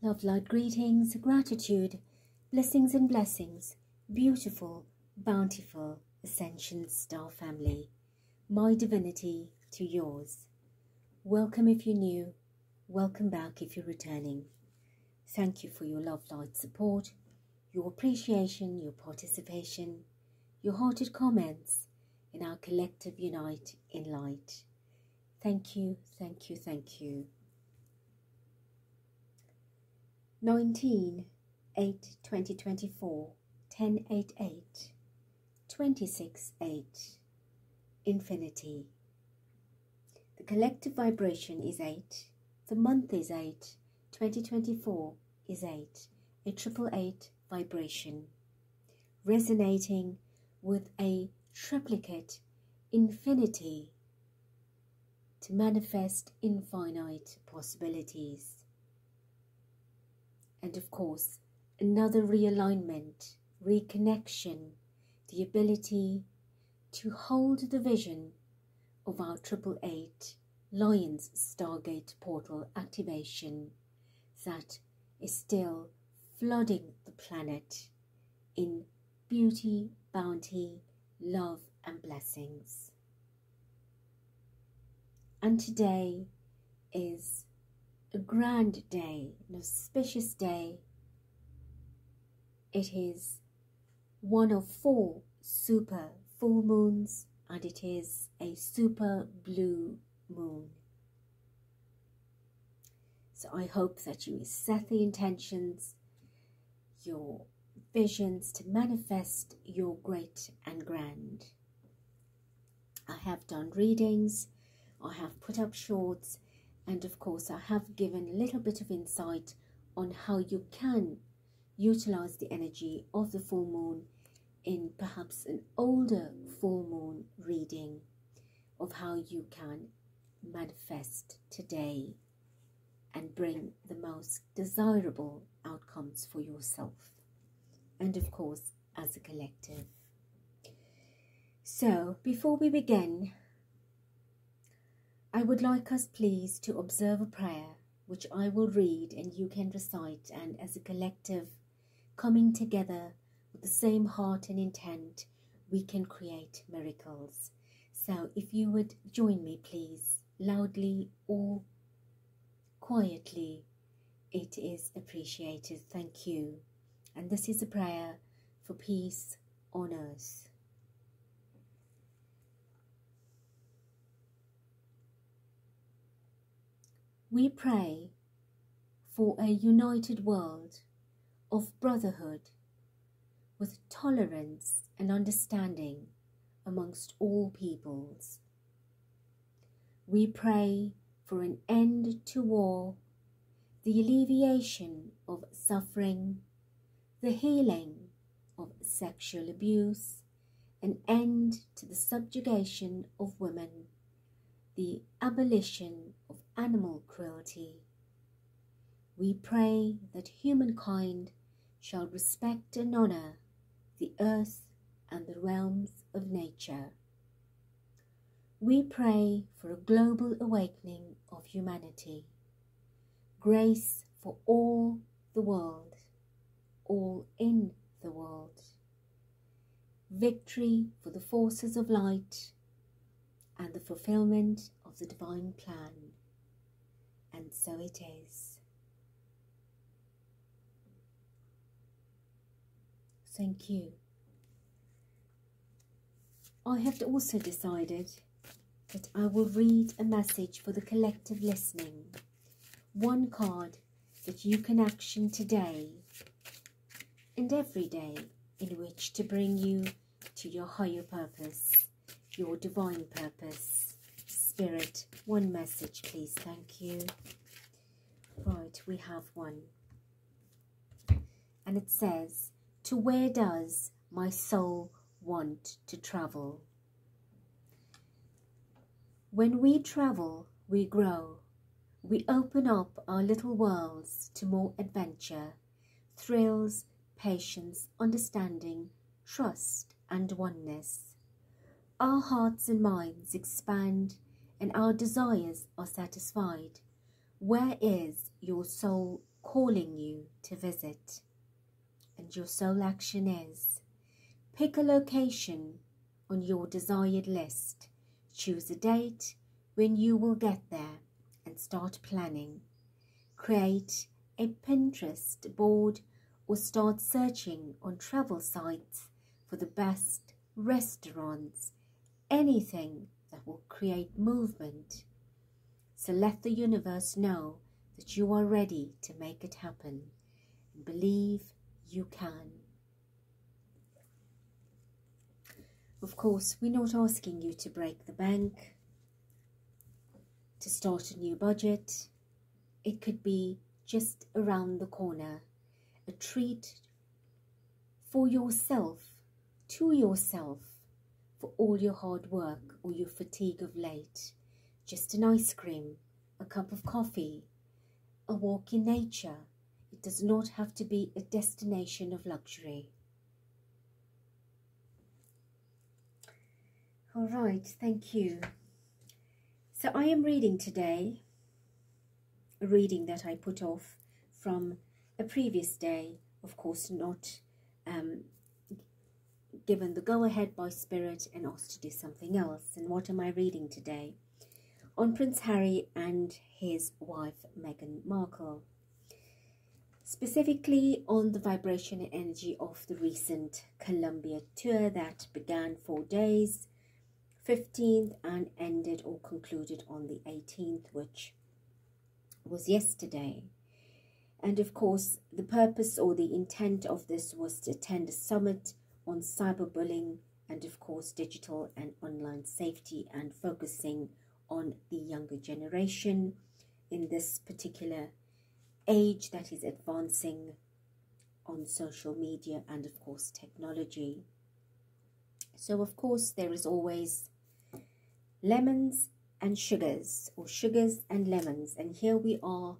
Love, light, greetings, gratitude, blessings and blessings, beautiful, bountiful, Ascension Star family, my divinity to yours. Welcome if you're new, welcome back if you're returning. Thank you for your love, light, support, your appreciation, your participation, your hearted comments in our collective unite in light. Thank you, thank you, thank you. 19/8/2024, 10/8/8, 26/8, infinity. The collective vibration is 8, the month is 8, 2024 is 8, a 888 vibration, resonating with a triplicate infinity to manifest infinite possibilities. And of course, another realignment, reconnection, the ability to hold the vision of our 888 Lions Stargate portal activation that is still flooding the planet in beauty, bounty, love and blessings. And today is a grand day, an auspicious day. It is one of 4 super full moons, and it is a super blue moon. So I hope that you set the intentions, your visions to manifest your great and grand. I have done readings, I have put up shorts, and of course I have given a little bit of insight on how you can utilize the energy of the full moon in perhaps an older full moon reading of how you can manifest today and bring the most desirable outcomes for yourself and of course as a collective. So before we begin, I would like us please to observe a prayer which I will read and you can recite, and as a collective coming together with the same heart and intent, we can create miracles. So if you would join me please, loudly or quietly, it is appreciated. Thank you. And this is a prayer for peace on earth. We pray for a united world of brotherhood with tolerance and understanding amongst all peoples. We pray for an end to war, the alleviation of suffering, the healing of sexual abuse, an end to the subjugation of women, the abolition of animal cruelty. We pray that humankind shall respect and honour the earth and the realms of nature. We pray for a global awakening of humanity, grace for all the world, all in the world, victory for the forces of light, and the fulfillment of the divine plan. And so it is. Thank you. I have also decided that I will read a message for the collective listening. One card that you can action today and every day, in which to bring you to your higher purpose, your divine purpose. Spirit, one message please. Thank you. Right, we have one. And it says, to where does my soul want to travel? When we travel, we grow. We open up our little worlds to more adventure, thrills, patience, understanding, trust, and oneness. Our hearts and minds expand, and our desires are satisfied. Where is your soul calling you to visit. And your sole action is pick a location on your desired list, choose a date when you will get there, and start planning. Create a Pinterest board or start searching on travel sites for the best restaurants, anything that will create movement. So let the universe know that you are ready to make it happen, and believe you can. Of course, we're not asking you to break the bank, to start a new budget. It could be just around the corner, a treat for yourself, to yourself, for all your hard work or your fatigue of late. Just an ice cream, a cup of coffee, a walk in nature. It does not have to be a destination of luxury. All right, thank you. So I am reading today a reading that I put off from a previous day, of course not given the go-ahead by Spirit and asked to do something else. And what am I reading today? On Prince Harry and his wife Meghan Markle. Specifically on the vibration and energy of the recent Colombia tour that began 4 days, 15th, and ended or concluded on the 18th, which was yesterday. And of course, the purpose or the intent of this was to attend a summit on cyberbullying and of course digital and online safety, and focusing on the younger generation in this particular age that is advancing on social media and of course technology. So of course there is always lemons and sugars, or sugars and lemons, and here we are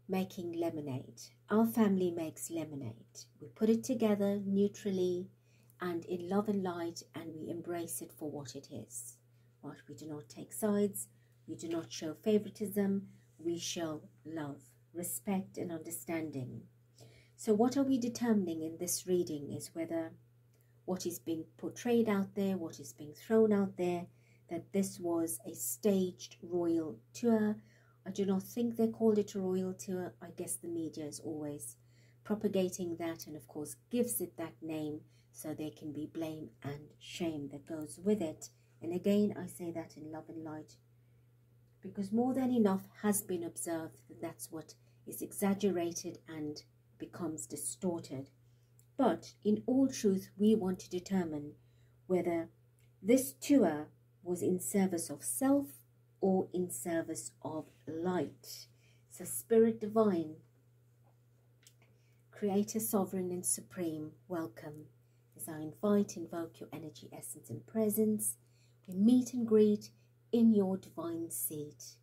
making lemonade. Our family makes lemonade. We put it together neutrally and in love and light, and we embrace it for what it is. Right? We do not take sides, we do not show favoritism, we show love, respect and understanding. So what are we determining in this reading is whether what is being portrayed out there, what is being thrown out there, that this was a staged royal tour. I do not think they called it a royal tour. I guess the media is always propagating that and of course gives it that name, so there can be blame and shame that goes with it. And again, I say that in love and light, because more than enough has been observed that that's what is exaggerated and becomes distorted. But in all truth, we want to determine whether this tour was in service of self or in service of light. So Spirit Divine, Creator, Sovereign and Supreme, welcome. As I invoke your energy, essence and presence, we meet and greet in your divine seat.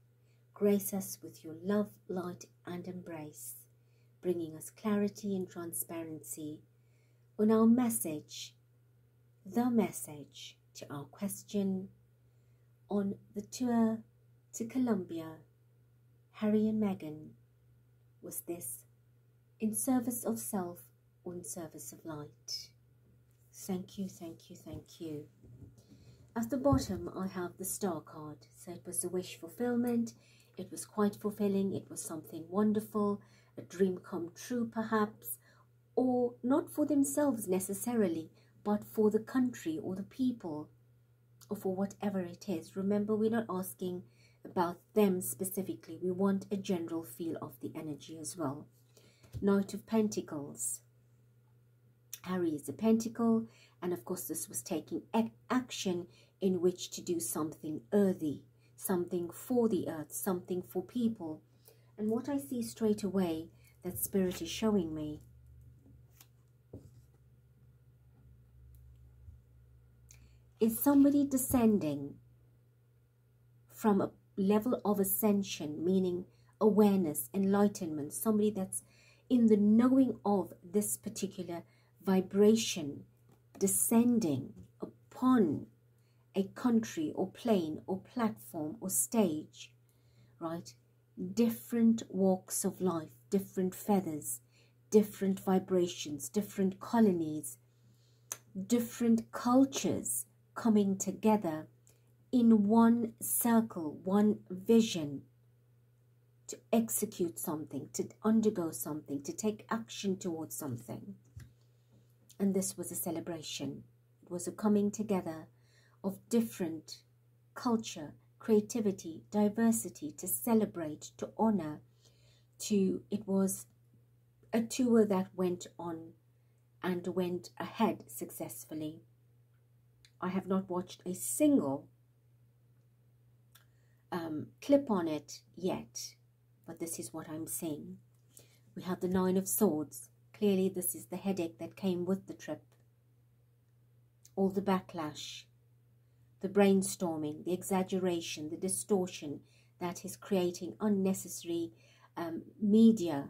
Grace us with your love, light and embrace, bringing us clarity and transparency on our message, the message to our question on the tour to Colombia. Harry and Meghan, was this in service of self or in service of light? Thank you, thank you, thank you. At the bottom I have the star card, so it was a wish fulfillment. It was quite fulfilling. It was something wonderful, a dream come true perhaps, or not for themselves necessarily, but for the country or the people, or for whatever it is. Remember, we're not asking about them specifically. We want a general feel of the energy as well. Knight of Pentacles. Harry is a pentacle, and of course this was taking action in which to do something earthy, something for the earth, something for people. And what I see straight away that Spirit is showing me is somebody descending from a level of ascension, meaning awareness, enlightenment, somebody that's in the knowing of this particular vibration, descending upon a country or plane or platform or stage, right, different walks of life, different feathers, different vibrations, different colonies, different cultures coming together in one circle, one vision, to execute something, to undergo something, to take action towards something. And this was a celebration. It was a coming together of different culture, creativity, diversity, to celebrate, to honor, it was a tour that went on and went ahead successfully. I have not watched a single clip on it yet, but this is what I'm seeing. We have the Nine of Swords. Clearly this is the headache that came with the trip. All the backlash, the brainstorming, the exaggeration, the distortion that is creating unnecessary media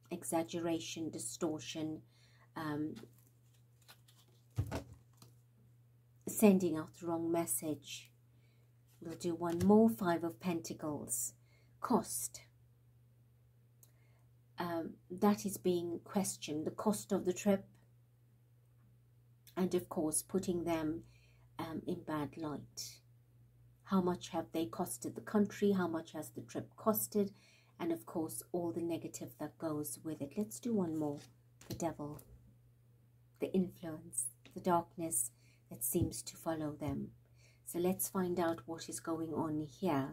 exaggeration, distortion, sending out the wrong message. We'll do one more. Five of Pentacles. Cost. That is being questioned. The cost of the trip. And of course, putting them in bad light. How much have they costed the country? How much has the trip costed? And of course, all the negative that goes with it. Let's do one more. The Devil. The influence. The darkness that seems to follow them. So let's find out what is going on here.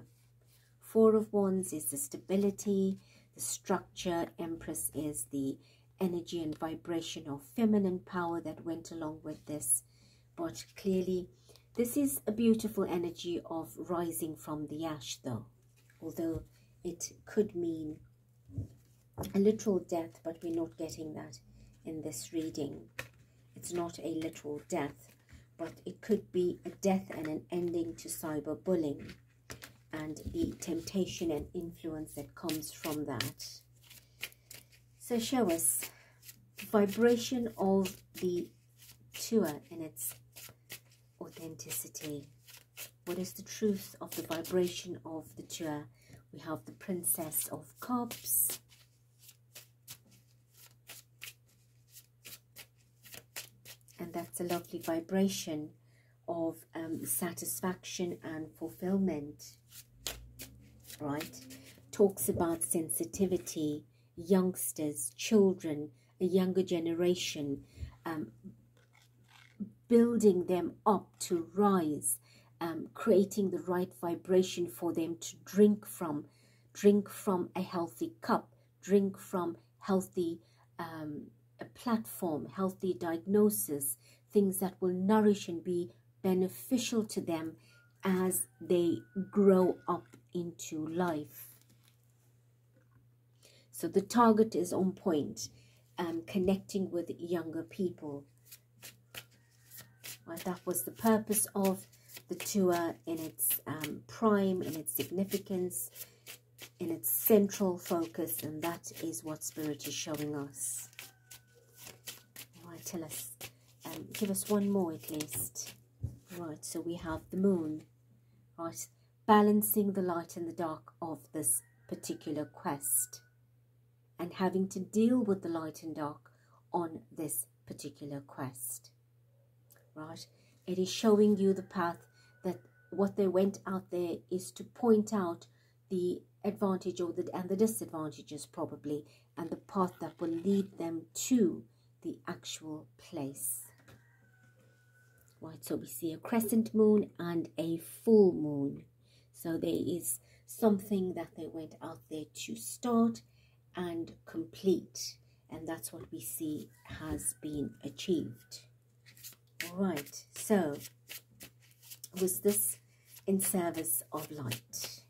Four of Wands is the stability, the structure. Empress is the energy and vibration of feminine power that went along with this. But clearly, this is a beautiful energy of rising from the ash, though. Although it could mean a literal death, but we're not getting that in this reading. It's not a literal death, but it could be a death and an ending to cyberbullying and the temptation and influence that comes from that. So show us the vibration of the tour in its authenticity. What is the truth of the vibration of the tour? We have the Princess of Cups. And that's a lovely vibration of satisfaction and fulfillment, right? Talks about sensitivity, youngsters, children, a younger generation, building them up to rise, creating the right vibration for them to drink from a healthy cup, drink from healthy a platform, healthy diagnosis, things that will nourish and be beneficial to them as they grow up into life. So the target is on point, connecting with younger people. Right, that was the purpose of the tour in its prime, in its significance, in its central focus, and that is what Spirit is showing us. Right, tell us, give us one more at least. Right, so we have the moon, right, balancing the light and the dark of this particular quest, and having to deal with the light and dark on this particular quest. Right, it is showing you the path, that what they went out there is to point out the advantage or and the disadvantages probably, and the path that will lead them to the actual place. Right, so we see a crescent moon and a full moon. So there is something that they went out there to start and complete, and that's what we see has been achieved. All right, so was this in service of light?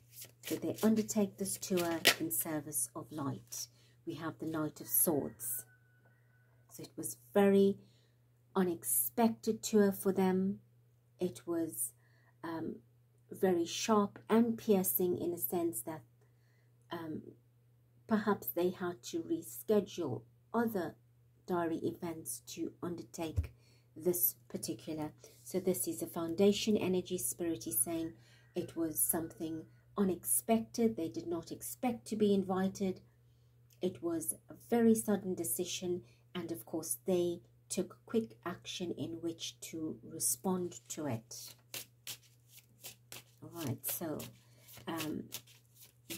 Did they undertake this tour in service of light? We have the Knight of Swords. So it was very unexpected tour for them. It was very sharp and piercing in a sense that perhaps they had to reschedule other diary events to undertake this particular. So this is a foundation energy. Spirit is saying It was something unexpected. They did not expect to be invited. It was a very sudden decision, and of course they took quick action in which to respond to it. All right, so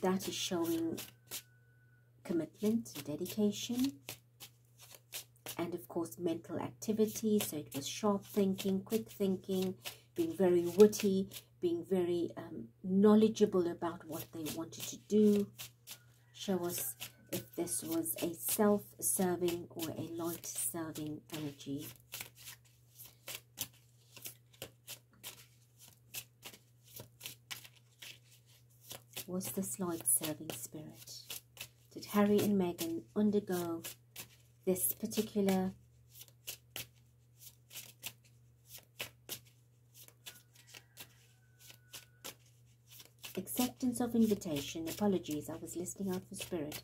that is showing commitment, dedication, and of course mental activity. So it was sharp thinking, quick thinking, being very witty, being very knowledgeable about what they wanted to do. Show us if this was a self-serving or a light-serving energy. Was this light-serving spirit? Did Harry and Meghan undergo this particular acceptance of invitation? Apologies, I was listening out for spirit.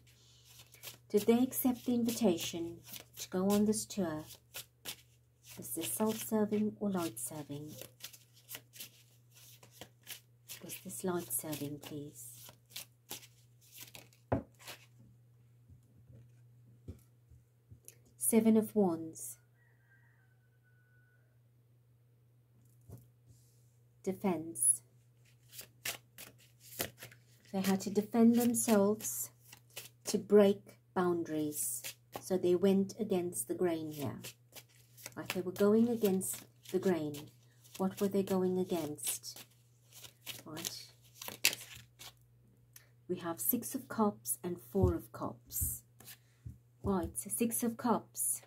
Did they accept the invitation to go on this tour? Was this self-serving or light-serving? Was this light-serving, please? Seven of Wands. Defense. They had to defend themselves, to break boundaries. So they went against the grain here. Like they were going against the grain. What were they going against? Right. We have Six of Cups and Four of Cups. Right, so Six of Cups.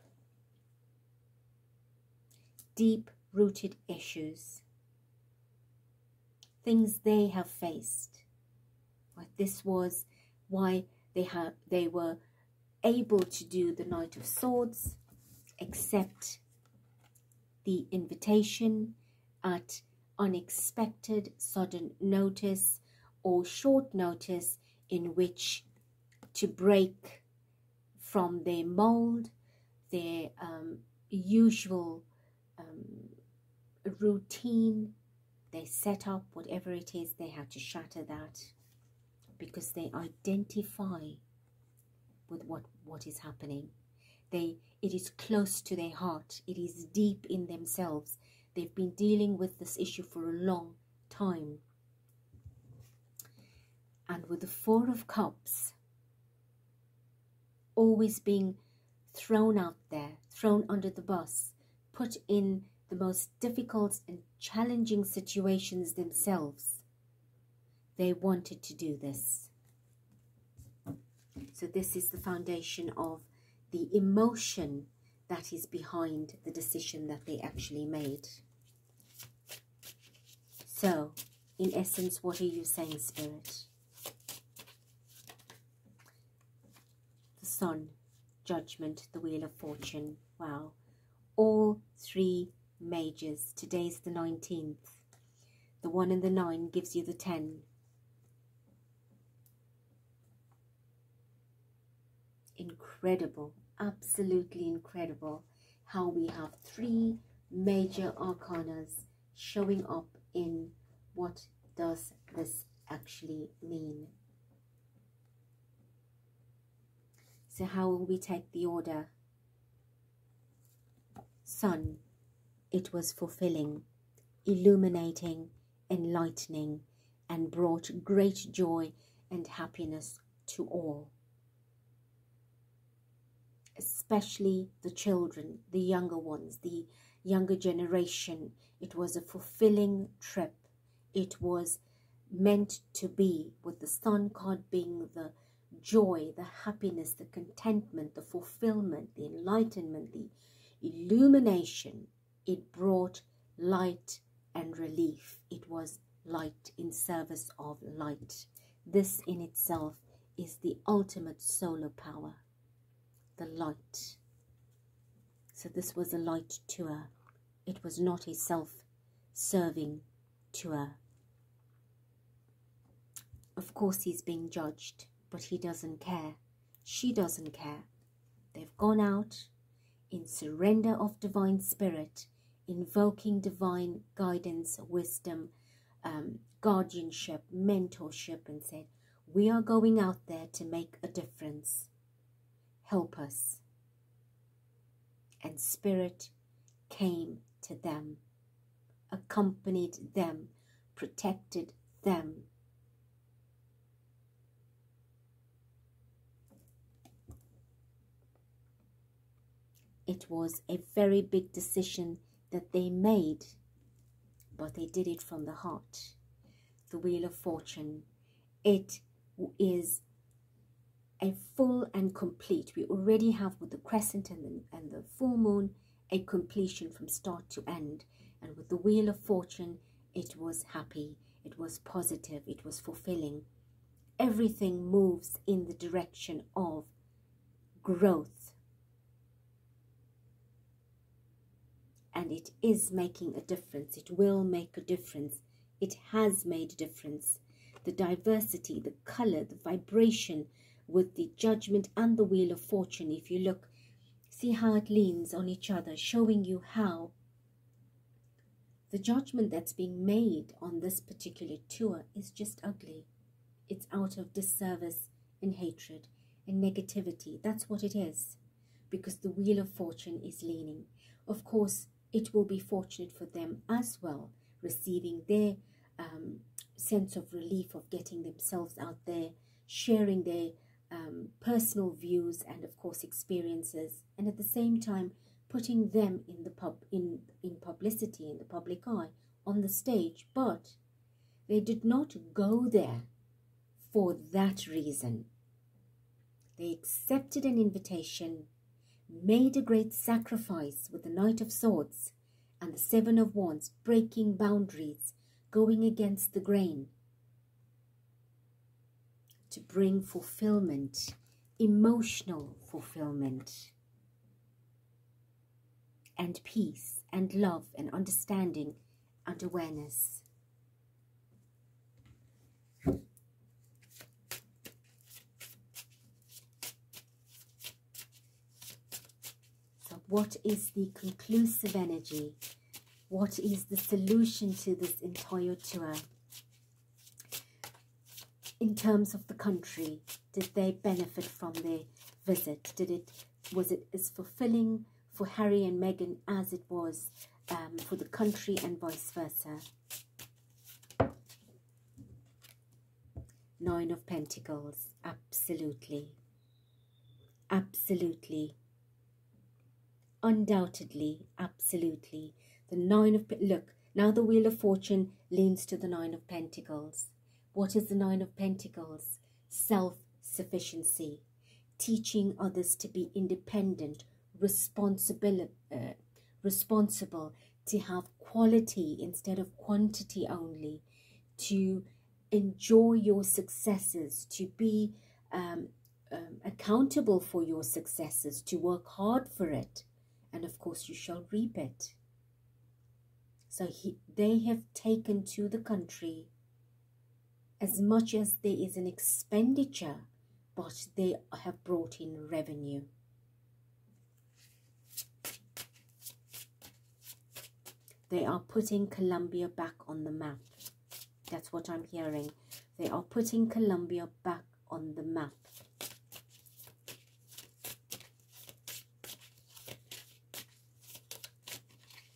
Deep-rooted issues. Things they have faced. Right, this was why they were able to do the Knight of Swords, accept the invitation at unexpected, sudden notice or short notice, in which to break from their mold, their usual routine, they set up, whatever it is, they had to shatter that, because they identify with what is happening. It is close to their heart. It is deep in themselves. They've been dealing with this issue for a long time. And with the Four of Cups, always being thrown out there, thrown under the bus, put in the most difficult and challenging situations themselves, they wanted to do this. So this is the foundation of the emotion that is behind the decision that they actually made. So, in essence, what are you saying, Spirit? The Sun, Judgment, the Wheel of Fortune. Wow. All three majors. Today's the 19th. The 1 and the 9 gives you the 10. Incredible. Absolutely incredible how we have three major arcanas showing up in what does this actually mean. So how will we take the order? Sun, it was fulfilling, illuminating, enlightening, and brought great joy and happiness to all. Especially the children, the younger ones, the younger generation. It was a fulfilling trip. It was meant to be, with the Sun card being the joy, the happiness, the contentment, the fulfillment, the enlightenment, the illumination. It brought light and relief. It was light in service of light. This in itself is the ultimate solar power. The light. So this was a light tour. It was not a self-serving tour. Of course he's being judged, but he doesn't care. She doesn't care. They've gone out in surrender of divine spirit, invoking divine guidance, wisdom, guardianship, mentorship, and said, we are going out there to make a difference. Help us. And Spirit came to them, accompanied them, protected them. It was a very big decision that they made, but they did it from the heart. The Wheel of Fortune, it is a full and complete. We already have with the crescent and the full moon a completion from start to end. And with the Wheel of Fortune, it was happy, it was positive, it was fulfilling. Everything moves in the direction of growth. And it is making a difference. It will make a difference. It has made a difference. The diversity, the color, the vibration with the Judgment and the Wheel of Fortune. If you look, see how it leans on each other, showing you how the judgment that's being made on this particular tour is just ugly. It's out of disservice and hatred and negativity. That's what it is. Because the Wheel of Fortune is leaning. Of course, it will be fortunate for them as well, receiving their sense of relief of getting themselves out there, sharing their personal views and of course experiences, and at the same time putting them in the in publicity, in the public eye, on the stage. But they did not go there for that reason. They accepted an invitation, made a great sacrifice with the Knight of Swords and the Seven of Wands, breaking boundaries, going against the grain, to bring fulfillment, emotional fulfillment, and peace, and love, and understanding, and awareness. What is the conclusive energy? What is the solution to this entire tour? In terms of the country, did they benefit from their visit? Was it as fulfilling for Harry and Meghan as it was for the country, and vice versa? Nine of Pentacles, absolutely. Absolutely. Undoubtedly, absolutely. The Nine of... Look, now the Wheel of Fortune leans to the Nine of Pentacles. What is the Nine of Pentacles? Self-sufficiency. Teaching others to be independent, responsible, to have quality instead of quantity only, to enjoy your successes, to be accountable for your successes, to work hard for it. And of course you shall reap it. So they have taken to the country as much as there is an expenditure, but they have brought in revenue. They are putting Colombia back on the map. That's what I'm hearing. They are putting Colombia back on the map.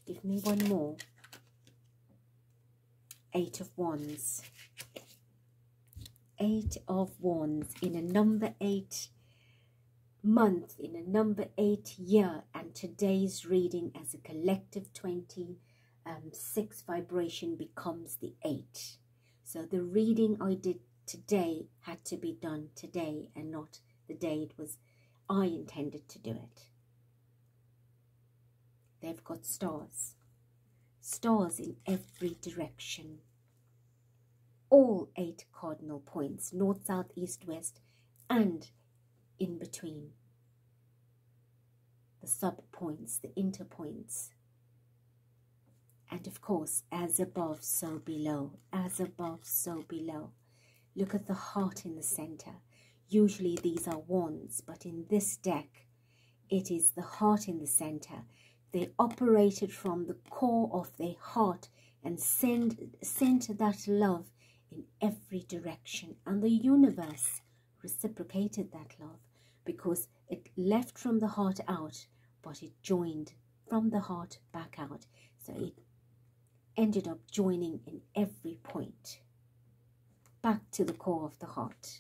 Give me one more. Eight of Wands. Eight of Wands in a number 8 month, in a number 8 year, and today's reading as a collective 26 vibration becomes the 8. So the reading I did today had to be done today and not the day I intended to do it. They've got stars. Stars in every direction. All 8 cardinal points, north, south, east, west, and in between. The sub-points, the inter-points. And of course, as above, so below. As above, so below. Look at the heart in the center. Usually these are wands, but in this deck, it is the heart in the center. They operated from the core of their heart and sent that love in every direction. And the universe reciprocated that love, because it left from the heart out, but it joined from the heart back out. So it ended up joining in every point, back to the core of the heart.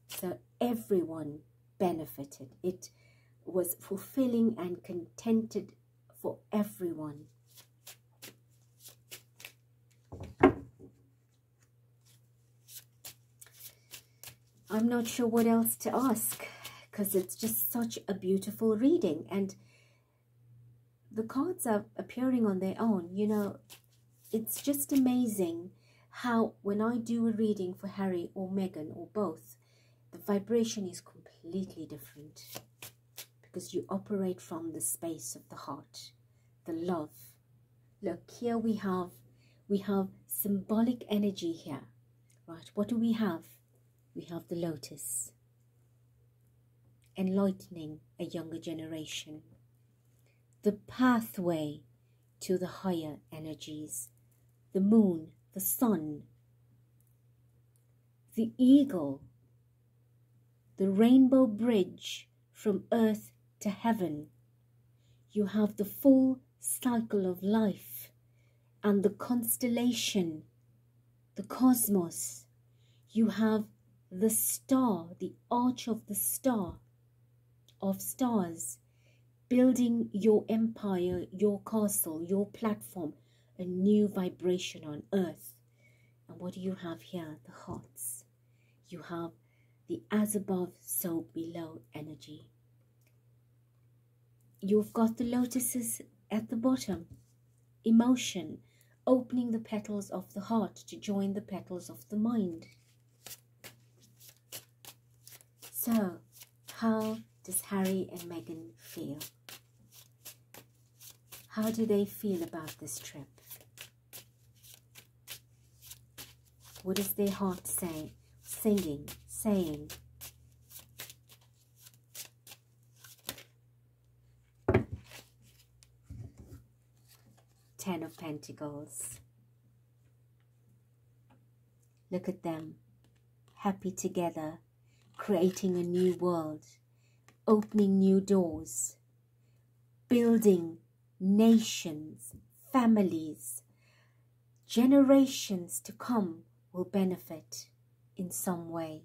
So everyone benefited. It was fulfilling and contented for everyone. I'm not sure what else to ask, because it's just such a beautiful reading, and the cards are appearing on their own. You know, it's just amazing how when I do a reading for Harry or Meghan or both, the vibration is completely different, because you operate from the space of the heart, the love. Look, here we have symbolic energy here, right? What do we have? We have the lotus, enlightening a younger generation, the pathway to the higher energies, the moon, the sun, the eagle, the rainbow bridge from earth to heaven. You have the full cycle of life and the constellation, the cosmos. You have the star, the arch of the star, of stars, building your empire, your castle, your platform, a new vibration on earth. And what do you have here? The hearts. You have the as above, so below energy. You've got the lotuses at the bottom, emotion, opening the petals of the heart to join the petals of the mind. So, how does Harry and Meghan feel? How do they feel about this trip? What is their heart saying? Saying? Ten of Pentacles. Look at them, happy together, creating a new world, opening new doors, building nations, families. Generations to come will benefit in some way.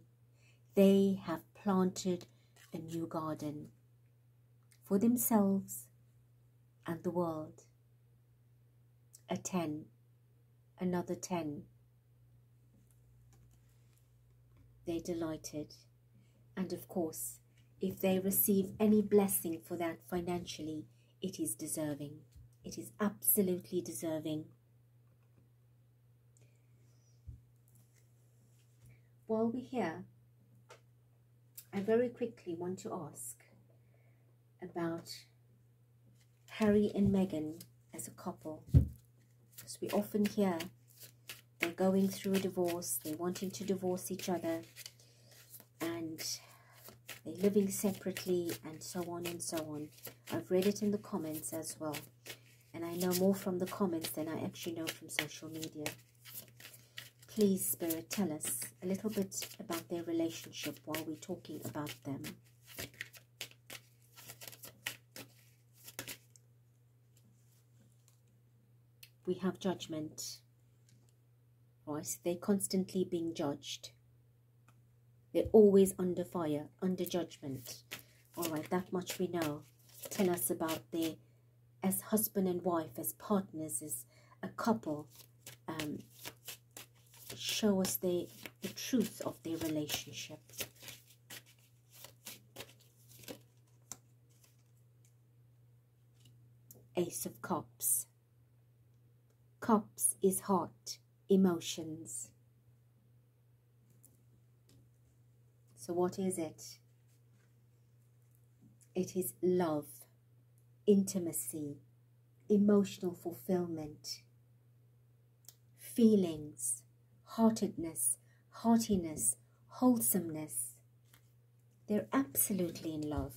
They have planted a new garden for themselves and the world. A 10, another 10. They're delighted. And of course, if they receive any blessing for that financially, it is deserving. It is absolutely deserving. While we're here, I very quickly want to ask about Harry and Meghan as a couple. Because we often hear they're going through a divorce, they're wanting to divorce each other, and they're living separately, and so on and so on. I've read it in the comments as well, and I know more from the comments than I actually know from social media. Please, Spirit, tell us a little bit about their relationship while we're talking about them. We have judgment, right? They're constantly being judged. They're always under fire, under judgment. All right, that much we know. Tell us about their, as husband and wife, as partners, as a couple. Show us the truth of their relationship. Ace of Cups. Cups is heart, emotions. So what is it? It is love, intimacy, emotional fulfillment, feelings, heartedness, heartiness, wholesomeness. They're absolutely in love.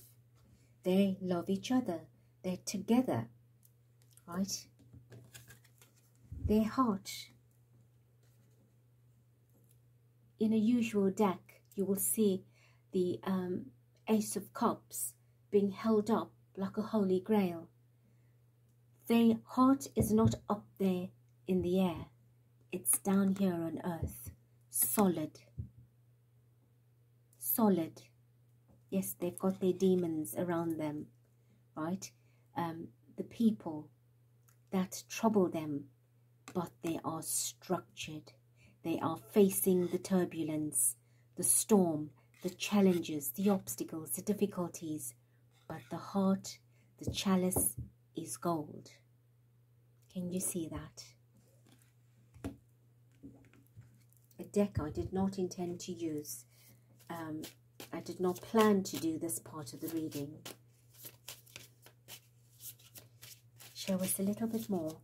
They love each other. They're together, right? Their heart. In a usual deck, you will see the Ace of Cups being held up like a holy grail. Their heart is not up there in the air. It's down here on earth. Solid. Solid. Yes, they've got their demons around them, right? The people that trouble them, but they are structured. They are facing the turbulence, the storm, the challenges, the obstacles, the difficulties. But the heart, the chalice is gold. Can you see that? A deck I did not intend to use. I did not plan to do this part of the reading. Show us a little bit more.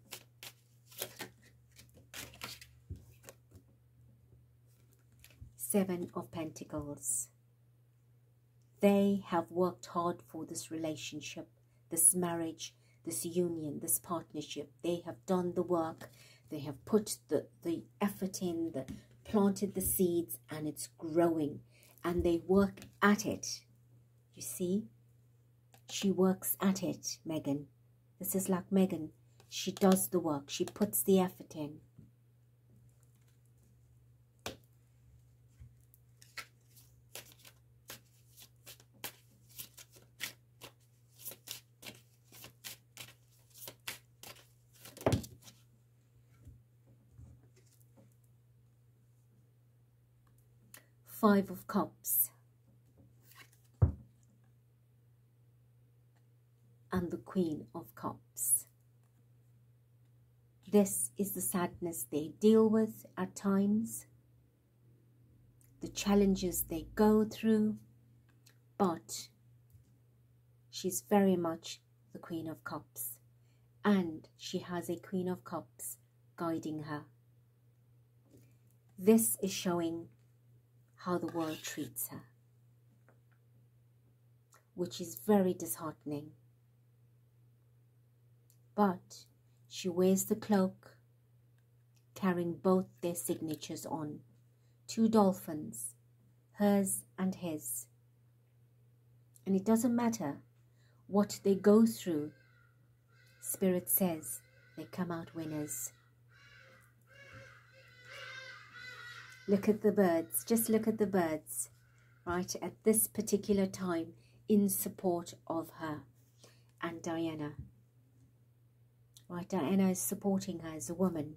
Seven of Pentacles. They have worked hard for this relationship, this marriage, this union, this partnership. They have done the work. They have put the effort in, planted the seeds, and it's growing. And they work at it. You see? She works at it, Meghan. This is like Meghan. She does the work. She puts the effort in. Five of Cups. And the Queen of Cups. This is the sadness they deal with at times, the challenges they go through, but she's very much the Queen of Cups, and she has a Queen of Cups guiding her. This is showing how the world treats her, which is very disheartening. But she wears the cloak, carrying both their signatures on. Two dolphins, hers and his. And it doesn't matter what they go through. Spirit says they come out winners. Look at the birds. Just look at the birds, right, at this particular time in support of her and Diana. Right, Diana is supporting her as a woman.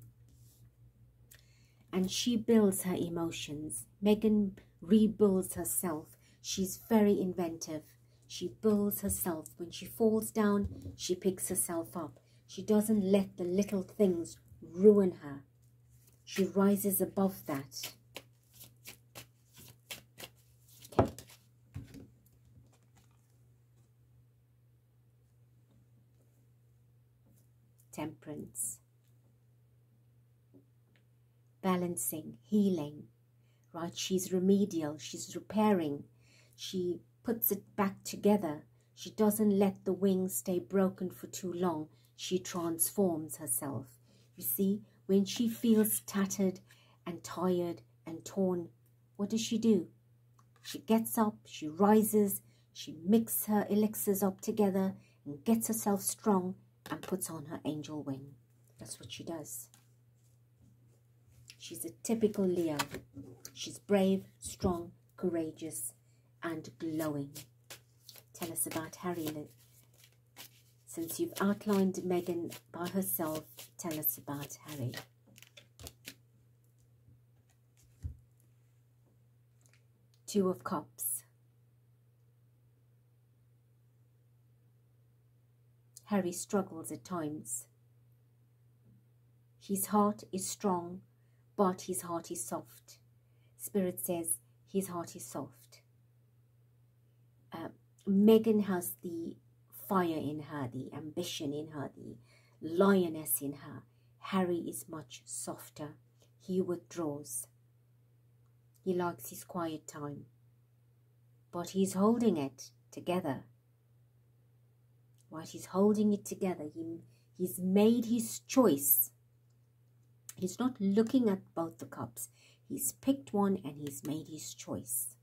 And she builds her emotions. Meghan rebuilds herself. She's very inventive. She builds herself. When she falls down, she picks herself up. She doesn't let the little things ruin her. She rises above that. Okay. Temperance. Balancing, healing, right? She's remedial, she's repairing, she puts it back together. She doesn't let the wings stay broken for too long. She transforms herself. You see, when she feels tattered and tired and torn, what does she do? She gets up, she rises, she mixes her elixirs up together and gets herself strong and puts on her angel wing. That's what she does. She's a typical Leo. She's brave, strong, courageous, and glowing. Tell us about Harry. Since you've outlined Meghan by herself, tell us about Harry. Two of Cups. Harry struggles at times. His heart is strong, but his heart is soft. Spirit says his heart is soft. Meghan has the fire in her, the ambition in her, the lioness in her. Harry is much softer. He withdraws. He likes his quiet time. But he's holding it together. Right? He's holding it together. He's made his choice. He's not looking at both the cups. He's picked one and he's made his choice.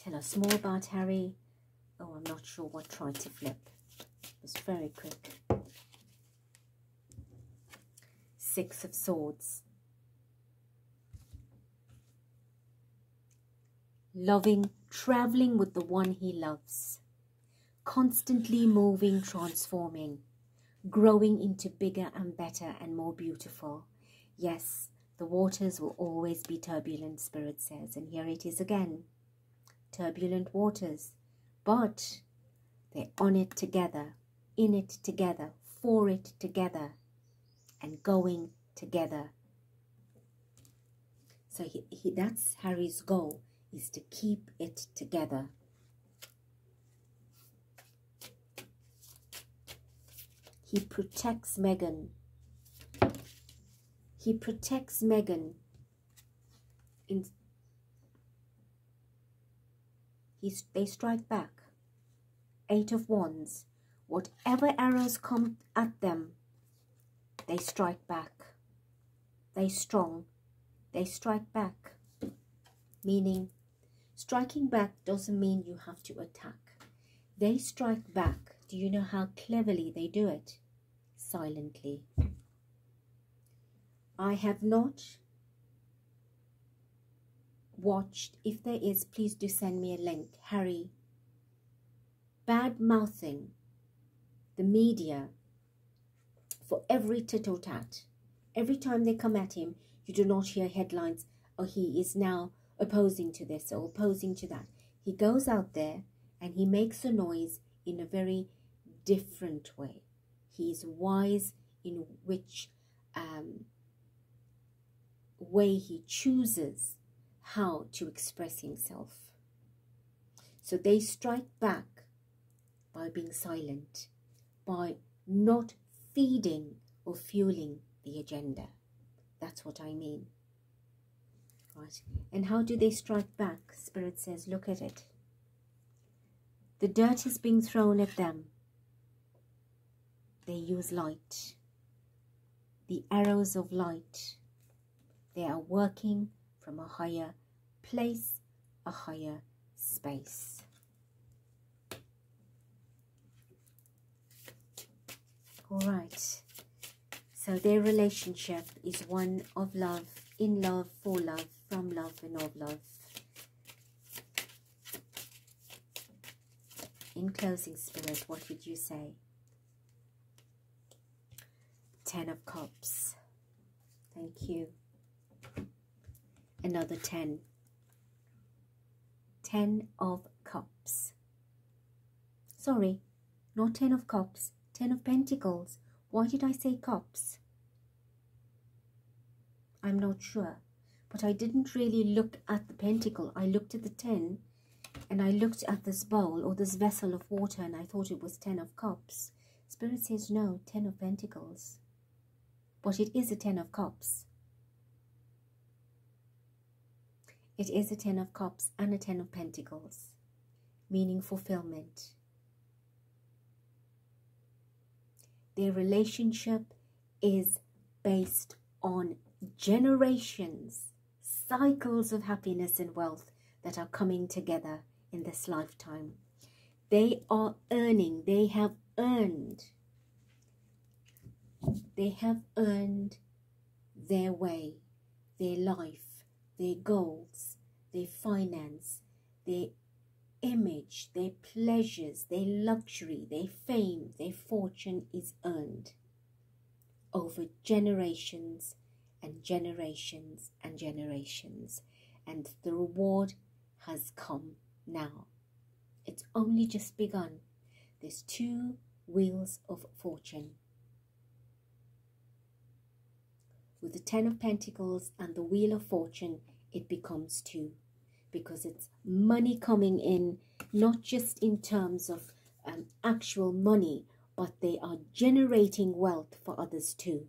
Tell us more about Harry. Oh, I'm not sure what tried to flip. It was very quick. Six of Swords. Loving, traveling with the one he loves. Constantly moving, transforming. Growing into bigger and better and more beautiful. Yes, the waters will always be turbulent, Spirit says. And here it is again. Turbulent waters. But they're on it together. In it together. For it together. And going together. So that's Harry's goal, is to keep it together. He protects Meghan. He protects Meghan. They strike back. 8 of Wands. Whatever arrows come at them, they strike back. They're strong. They strike back. Meaning, striking back doesn't mean you have to attack. They strike back. Do you know how cleverly they do it? Silently. I have not watched. If there is, please do send me a link. Harry bad-mouthing the media for every tit-or-tat. Every time they come at him, you do not hear headlines, oh, he is now opposing to this or opposing to that. He goes out there and he makes a noise in a very different way. He is wise in which way he chooses how to express himself. So they strike back by being silent, by not feeding or fueling the agenda. That's what I mean. Right? And how do they strike back? Spirit says, look at it. The dirt is being thrown at them. They use light. The arrows of light. They are working from a higher place, a higher space. All right. So their relationship is one of love, in love, for love, from love, and of love. In closing, Spirit, what would you say? 10 of Cups. Thank you. Another 10. 10 of Cups. Sorry, not 10 of Cups. 10 of Pentacles. Why did I say cups? I'm not sure. But I didn't really look at the pentacle. I looked at the 10 and I looked at this bowl or this vessel of water and I thought it was 10 of cups. Spirit says no, 10 of Pentacles. But it is a 10 of Cups. It is a 10 of Cups and a 10 of Pentacles. Meaning fulfillment. Their relationship is based on generations, cycles of happiness and wealth that are coming together in this lifetime. They are earning, they have earned their way, their life, their goals, their finance, their image, their pleasures, their luxury, their fame, their fortune is earned over generations and generations and generations. And the reward has come now. It's only just begun. There's 2 wheels of fortune. With the 10 of Pentacles and the Wheel of Fortune, it becomes 2. because it's money coming in, not just in terms of actual money, but they are generating wealth for others too,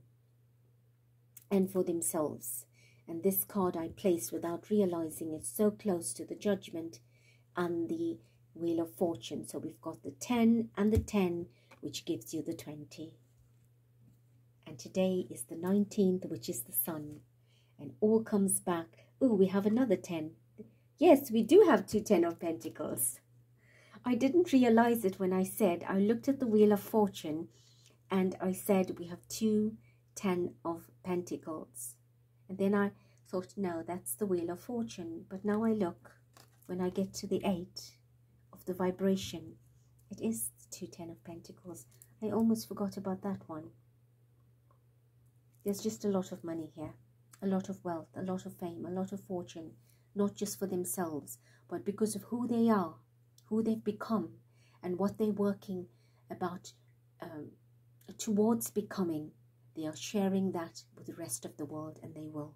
and for themselves. And this card I placed without realizing it's so close to the Judgment and the Wheel of Fortune. So we've got the 10 and the 10, which gives you the 20. And today is the 19th, which is the Sun. And all comes back. Oh, we have another 10. Yes, we do have 2 10 of Pentacles. I didn't realize it when I said, I looked at the Wheel of Fortune and I said we have 2 10 of Pentacles. And then I thought, no, that's the Wheel of Fortune. But now I look, when I get to the 8 of the vibration, it is 2 10 of Pentacles. I almost forgot about that one. There's just a lot of money here, a lot of wealth, a lot of fame, a lot of fortune, not just for themselves, but because of who they are, who they've become, and what they're working about towards becoming. They are sharing that with the rest of the world, and they will.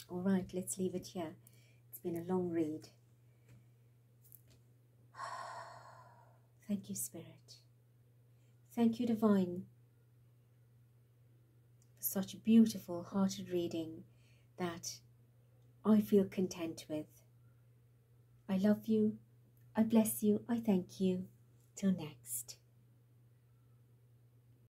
All right, let's leave it here. It's been a long read. Thank you, Spirit. Thank you, Divine, for such a beautiful, hearted reading that I feel content with. I love you. I bless you. I thank you. Till next.